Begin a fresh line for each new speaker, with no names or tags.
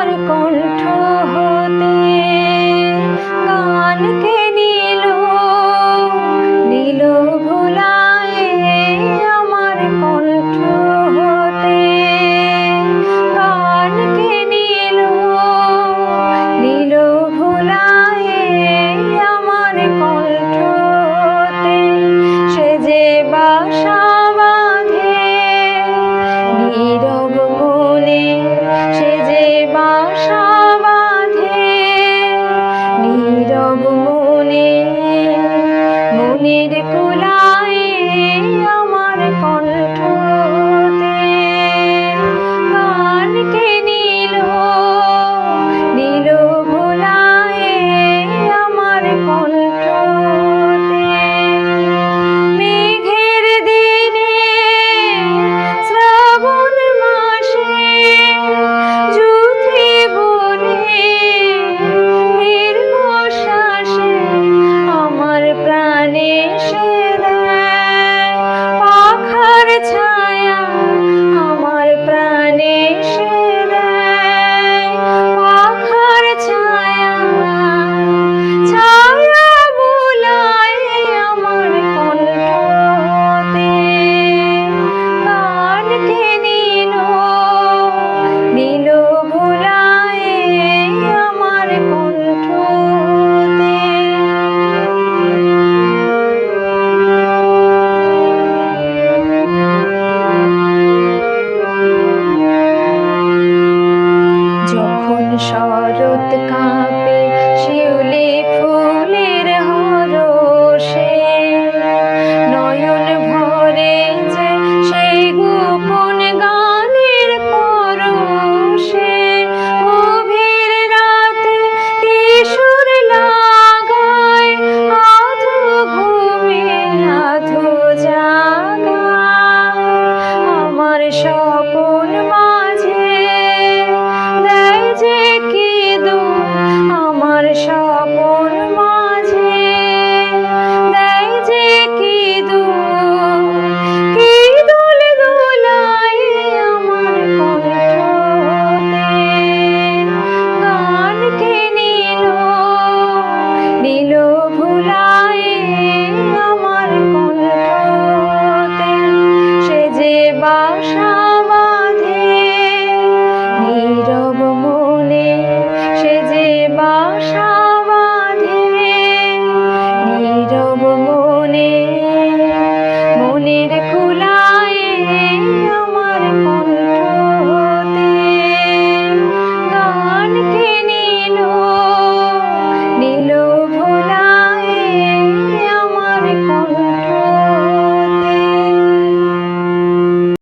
আমার কণ্ঠ হতে গানকে নিল নিল ভুলায়ে, আমার কণ্ঠ হতে গানকে নিল নিল ভুলায়ে, আমার কণ্ঠ হতে সে যে বাসা বাঁধে নীরব মনে, সে যে বাসা বাঁধে নীরব মনে, মনের কুলায়ে আমার কণ্ঠ হতে গানকে নিল নিল ভুলায়ে, আমার কণ্ঠ হতে মেঘের দিনে শ্রাবণ মাসে যুথি বনে দীর্ঘ শ্বাসে আমার প্রাণে সে দেয় পাখার ছায়া, আমার প্রাণে সে দেয় পাখার ছায়া, ছায়া বুলায়ে আমার কণ্ঠ হতে গানকে নিল নিল ভুলায়ে, আমার কণ্ঠ হতে। যখন শরৎ কাঁপে